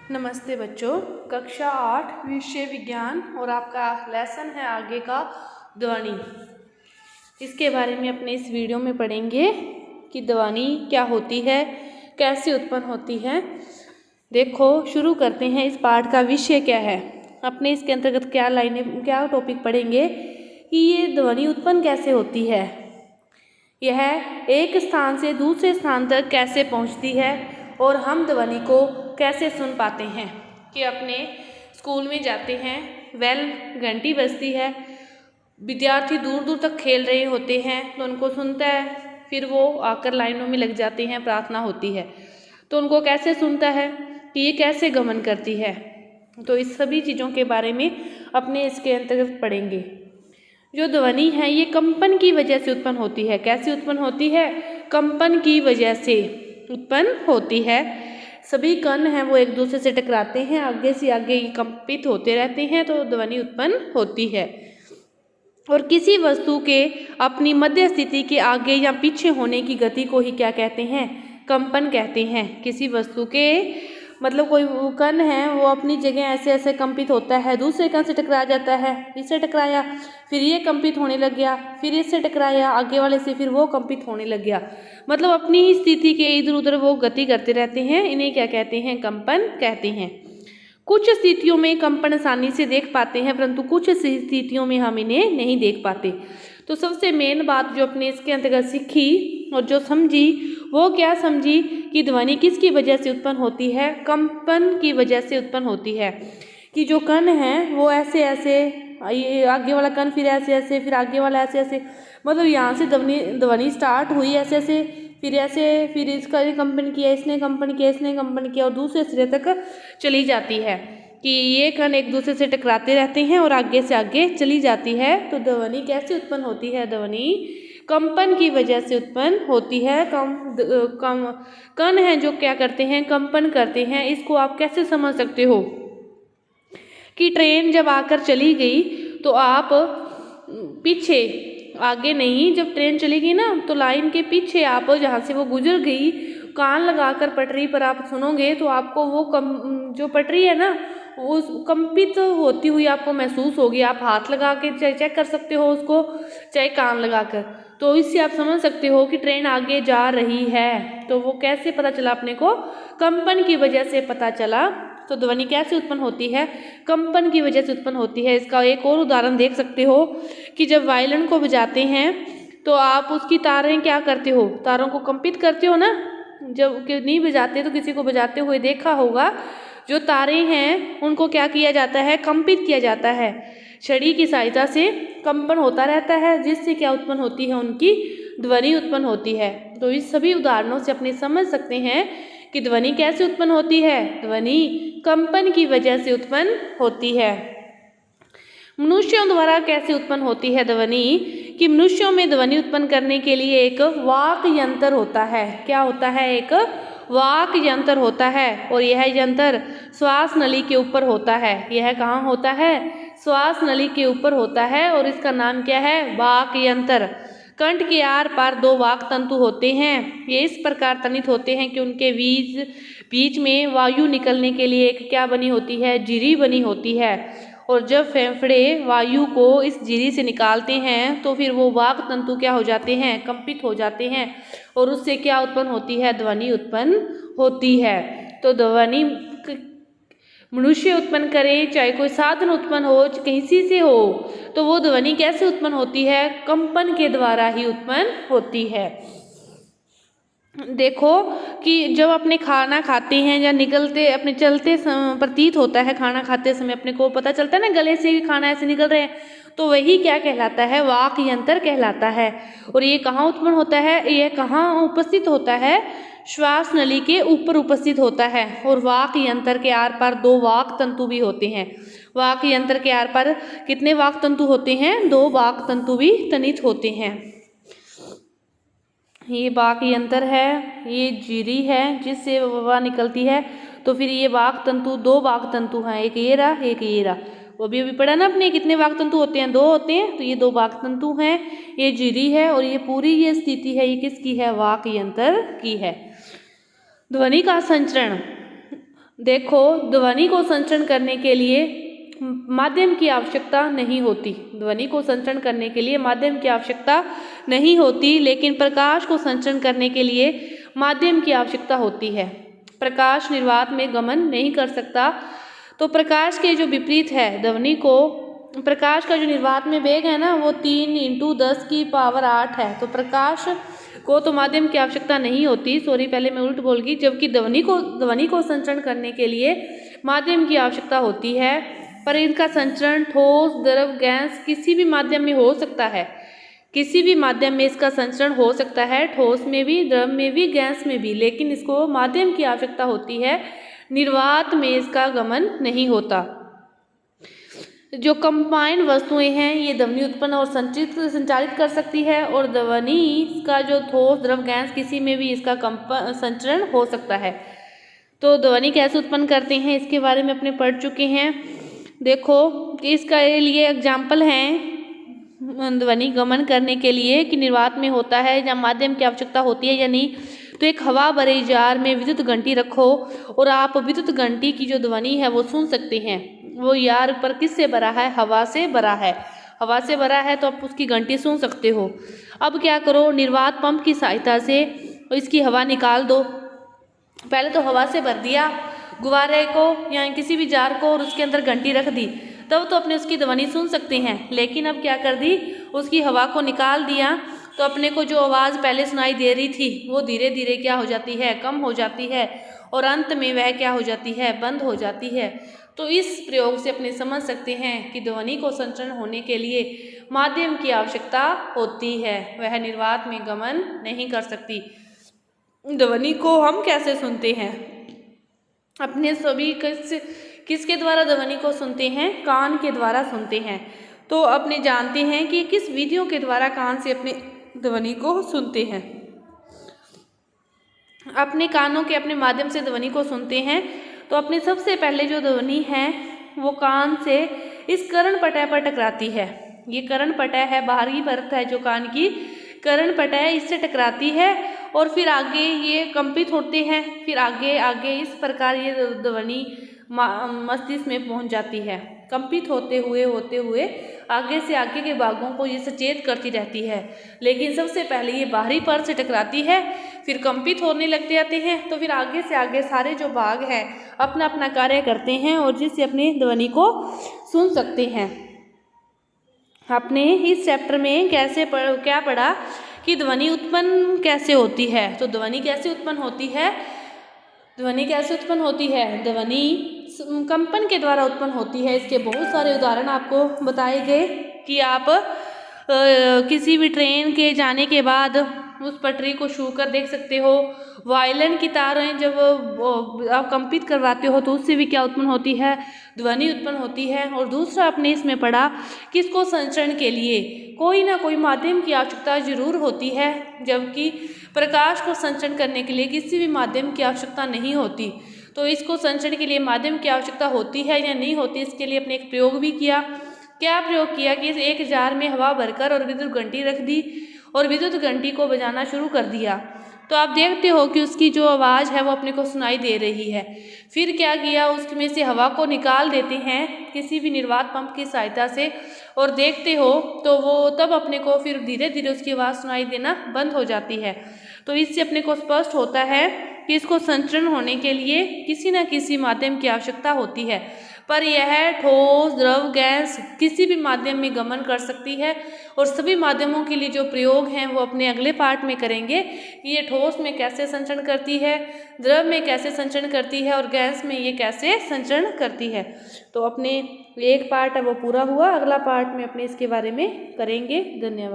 नमस्ते बच्चों। कक्षा 8 विषय विज्ञान और आपका लेसन है आगे का ध्वनि। इसके बारे में अपने इस वीडियो में पढ़ेंगे कि ध्वनि क्या होती है, कैसे उत्पन्न होती है। देखो, शुरू करते हैं। इस पाठ का विषय क्या है, अपने इसके अंतर्गत क्या टॉपिक पढ़ेंगे कि ये ध्वनि उत्पन्न कैसे होती है, यह एक स्थान से दूसरे स्थान तक कैसे पहुंचती है और हम ध्वनि को कैसे सुन पाते हैं। कि अपने स्कूल में जाते हैं, घंटी बजती है, विद्यार्थी दूर दूर तक खेल रहे होते हैं तो उनको सुनता है, फिर वो आकर लाइनों में लग जाते हैं, प्रार्थना होती है तो उनको कैसे सुनता है कि ये कैसे गमन करती है। तो इस सभी चीज़ों के बारे में अपने इसके अंतर्गत पढ़ेंगे। जो ध्वनि है ये कंपन की वजह से उत्पन्न होती है। कैसे उत्पन्न होती है? कंपन की वजह से उत्पन्न होती है। सभी कण हैं वो एक दूसरे से टकराते हैं, आगे से आगे कंपित होते रहते हैं तो ध्वनि उत्पन्न होती है। और किसी वस्तु के अपनी मध्य स्थिति के आगे या पीछे होने की गति को ही क्या कहते हैं? कंपन कहते हैं। किसी वस्तु के मतलब कोई कण है वो अपनी जगह ऐसे ऐसे कंपित होता है, दूसरे कण से टकरा जाता है, इससे टकराया फिर ये कंपित होने लग गया, फिर इससे टकराया आगे वाले से, फिर वो कंपित होने लग गया। मतलब अपनी ही स्थिति के इधर उधर वो गति करते रहते हैं। इन्हें क्या कहते हैं? कंपन कहते हैं। कुछ स्थितियों में कंपन आसानी से देख पाते हैं, परंतु कुछ स्थितियों में हम इन्हें नहीं देख पाते। तो सबसे मेन बात जो अपने इसके अंतर्गत सीखी और जो समझी, वो क्या समझी कि ध्वनि किसकी वजह से उत्पन्न होती है? कंपन की वजह से उत्पन्न होती है। कि जो कण है वो ऐसे ऐसे, ये आगे वाला कण फिर ऐसे ऐसे, फिर आगे वाला ऐसे ऐसे, मतलब यहाँ से ध्वनि स्टार्ट हुई ऐसे ऐसे, फिर ऐसे, फिर इसका कंपन किया, इसने कंपन किया, इसने कंपन किया और दूसरे सिरे तक चली जाती है। कि ये कण एक दूसरे से टकराते रहते हैं और आगे से आगे चली जाती है। तो ध्वनि कैसे उत्पन्न होती है? ध्वनि कंपन की वजह से उत्पन्न होती है। कण हैं जो क्या करते हैं? कंपन करते हैं। इसको आप कैसे समझ सकते हो कि ट्रेन जब आकर चली गई तो आप पीछे, आगे नहीं, जब ट्रेन चली गई ना तो लाइन के पीछे आप जहाँ से वो गुजर गई, कान लगाकर पटरी पर आप सुनोगे तो आपको वो जो पटरी है ना वो कंपित होती हुई आपको महसूस होगी। आप हाथ लगा के चेक कर सकते हो उसको, चाहे कान लगाकर। तो इससे आप समझ सकते हो कि ट्रेन आगे जा रही है। तो वो कैसे पता चला अपने को? कंपन की वजह से पता चला। तो ध्वनि कैसे उत्पन्न होती है? कंपन की वजह से उत्पन्न होती है। इसका एक और उदाहरण देख सकते हो कि जब वायलिन को बजाते हैं तो आप उसकी तारें क्या करते हो? तारों को कंपित करते हो ना। जब नहीं बजाते तो किसी को बजाते हुए देखा होगा, जो तारे हैं उनको क्या किया जाता है? कंपित किया जाता है। छड़ी की सहायता से कंपन होता रहता है, जिससे क्या उत्पन्न होती है? उनकी ध्वनि उत्पन्न होती है। तो इस सभी उदाहरणों से अपने समझ सकते हैं कि ध्वनि कैसे उत्पन्न होती है। ध्वनि कंपन की वजह से उत्पन्न होती है। मनुष्यों द्वारा कैसे उत्पन्न होती है ध्वनि? कि मनुष्यों में ध्वनि उत्पन्न करने के लिए एक वाक यंत्र होता है। क्या होता है? एक वाक यंत्र होता है और यह यंत्र श्वास नली के ऊपर होता है। यह कहाँ होता है? श्वास नली के ऊपर होता है और इसका नाम क्या है? वाक यंत्र। कंठ के आर पार दो वाक तंतु होते हैं। ये इस प्रकार तनित होते हैं कि उनके बीच में वायु निकलने के लिए एक क्या बनी होती है? झिरी बनी होती है। और जब फेफड़े वायु को इस झिरी से निकालते हैं तो फिर वो वाक तंतु क्या हो जाते हैं? कंपित हो जाते हैं और उससे क्या उत्पन्न होती है? ध्वनि उत्पन्न होती है। तो ध्वनि मनुष्य उत्पन्न करे, चाहे कोई साधन उत्पन्न हो, किसी से हो, तो वो ध्वनि कैसे उत्पन्न होती है? कंपन के द्वारा ही उत्पन्न होती है। देखो कि जब अपने खाना खाते हैं या निकलते अपने चलते प्रतीत होता है, खाना खाते समय अपने को पता चलता है ना गले से खाना ऐसे निकल रहे हैं, तो वही क्या कहलाता है? वाक यंत्र कहलाता है। और ये कहाँ उत्पन्न होता है? ये कहाँ उपस्थित होता है? श्वास नली के ऊपर उपस्थित होता है। और वाक यंत्र के आर पार दो वाक तंतु भी होते हैं। वाक यंत्र के आर पार कितने वाक तंतु होते हैं? दो वाक तंतु भी तनित होते हैं। ये वाक यंत्र है, ये झिरी है जिससे हवा निकलती है। तो फिर ये वाक तंतु, दो वाक तंतु हैं, एक ये रहा, एक ये रहा। वो भी अभी पढ़ा ना अपने, कितने वाक तंतु होते हैं? दो होते हैं। तो ये दो वाक तंतु हैं, ये झिरी है और ये पूरी ये स्थिति है, ये किसकी है? वाक यंत्र की है। ध्वनि का संचरण देखो, ध्वनि को संचरण करने के लिए माध्यम की आवश्यकता नहीं होती। ध्वनि को संचरण करने के लिए माध्यम की आवश्यकता नहीं होती, लेकिन प्रकाश को संचरण करने के लिए माध्यम की आवश्यकता होती है। प्रकाश निर्वात में गमन नहीं कर सकता, तो प्रकाश के जो विपरीत है ध्वनि को, प्रकाश का जो निर्वात में वेग है ना वो 3 × 10⁸ है। तो प्रकाश को तो माध्यम की आवश्यकता नहीं होती, सॉरी पहले मैं उल्ट बोल गई, जबकि ध्वनि को संचरण करने के लिए माध्यम की आवश्यकता होती है। पर इनका संचरण ठोस, द्रव, गैस किसी भी माध्यम में हो सकता है। किसी भी माध्यम में इसका संचरण हो सकता है, ठोस में भी, द्रव में भी, गैस में भी, लेकिन इसको माध्यम की आवश्यकता होती है। निर्वात में इसका गमन नहीं होता। जो कंपाइंड वस्तुएं हैं ये ध्वनि उत्पन्न और संचारित कर सकती है, और ध्वनि का जो ठोस, द्रव, गैस किसी में भी इसका संचरण हो सकता है। तो ध्वनि कैसे उत्पन्न करते हैं इसके बारे में अपने पढ़ चुके हैं। देखो कि इसका लिए एग्जाम्पल हैं ध्वनि गमन करने के लिए कि निर्वात में होता है या माध्यम की आवश्यकता होती है या नहीं। तो एक हवा भरे जार में विद्युत घंटी रखो और आप विद्युत घंटी की जो ध्वनि है वो सुन सकते हैं। वो यार पर किससे भरा है? हवा से भरा है। हवा से भरा है तो आप उसकी घंटी सुन सकते हो। अब क्या करो, निर्वात पंप की सहायता से इसकी हवा निकाल दो। पहले तो हवा से भर दिया गुब्बारे को या किसी भी जार को और उसके अंदर घंटी रख दी, तब तो अपने उसकी ध्वनि सुन सकते हैं। लेकिन अब क्या कर दी, उसकी हवा को निकाल दिया तो अपने को जो आवाज़ पहले सुनाई दे रही थी वो धीरे धीरे क्या हो जाती है? कम हो जाती है, और अंत में वह क्या हो जाती है? बंद हो जाती है। तो इस प्रयोग से अपने समझ सकते हैं कि ध्वनि को संचरण होने के लिए माध्यम की आवश्यकता होती है, वह निर्वात में गमन नहीं कर सकती। ध्वनि को हम कैसे सुनते हैं? अपने सभी किसके द्वारा ध्वनि को सुनते हैं? कान के द्वारा सुनते हैं। तो अपने जानते हैं कि किस विधियों के द्वारा कान से अपने ध्वनि को सुनते हैं। अपने कानों के अपने माध्यम से ध्वनि को सुनते हैं। तो अपने सबसे पहले जो ध्वनि है वो कान से इस कर्णपटय पर टकराती है। ये कर्णपटय है, बाहरी परत है जो कान की कर्णपटय, इससे टकराती है और फिर आगे ये कंपित होते हैं। फिर आगे आगे इस प्रकार ये ध्वनि मस्तिष्क में पहुंच जाती है। कंपित होते हुए आगे से आगे के भागों को ये सचेत करती रहती है। लेकिन सबसे पहले ये बाहरी परत से टकराती है, फिर कंपित होने लग जाते हैं, तो फिर आगे से आगे सारे जो भाग हैं अपना अपना कार्य करते हैं और जिससे अपनी ध्वनि को सुन सकते हैं। आपने इस चैप्टर में क्या पढ़ा कि ध्वनि उत्पन्न कैसे होती है। तो ध्वनि कैसे उत्पन्न होती है? ध्वनि कैसे उत्पन्न होती है? ध्वनि कंपन के द्वारा उत्पन्न होती है। इसके बहुत सारे उदाहरण आपको बताए गए कि आप किसी भी ट्रेन के जाने के बाद उस पटरी को छू कर देख सकते हो। वायलिन की तारें जब आप कंपित करवाते हो तो उससे भी क्या उत्पन्न होती है? ध्वनि उत्पन्न होती है। और दूसरा आपने इसमें पढ़ा कि इसको संचरण के लिए कोई ना कोई माध्यम की आवश्यकता जरूर होती है, जबकि प्रकाश को संचरण करने के लिए किसी भी माध्यम की आवश्यकता नहीं होती। तो इसको संचरण के लिए माध्यम की आवश्यकता होती है या नहीं होती, इसके लिए अपने एक प्रयोग भी किया। क्या प्रयोग किया कि एक जार में हवा भरकर और विद्युत घंटी रख दी और विद्युत घंटी को बजाना शुरू कर दिया। तो आप देखते हो कि उसकी जो आवाज़ है वो अपने को सुनाई दे रही है। फिर क्या किया, उसमें से हवा को निकाल देते हैं किसी भी निर्वात पंप की सहायता से, और देखते हो तो वो तब अपने को फिर धीरे धीरे उसकी आवाज़ सुनाई देना बंद हो जाती है। तो इससे अपने को स्पष्ट होता है कि इसको संचरण होने के लिए किसी न किसी माध्यम की आवश्यकता होती है। पर यह ठोस, द्रव, गैस किसी भी माध्यम में गमन कर सकती है। और सभी माध्यमों के लिए जो प्रयोग हैं वो अपने अगले पार्ट में करेंगे कि ये ठोस में कैसे संचरण करती है, द्रव में कैसे संचरण करती है और गैस में ये कैसे संचरण करती है। तो अपने एक पार्ट है वो पूरा हुआ, अगला पार्ट में अपने इसके बारे में करेंगे। धन्यवाद।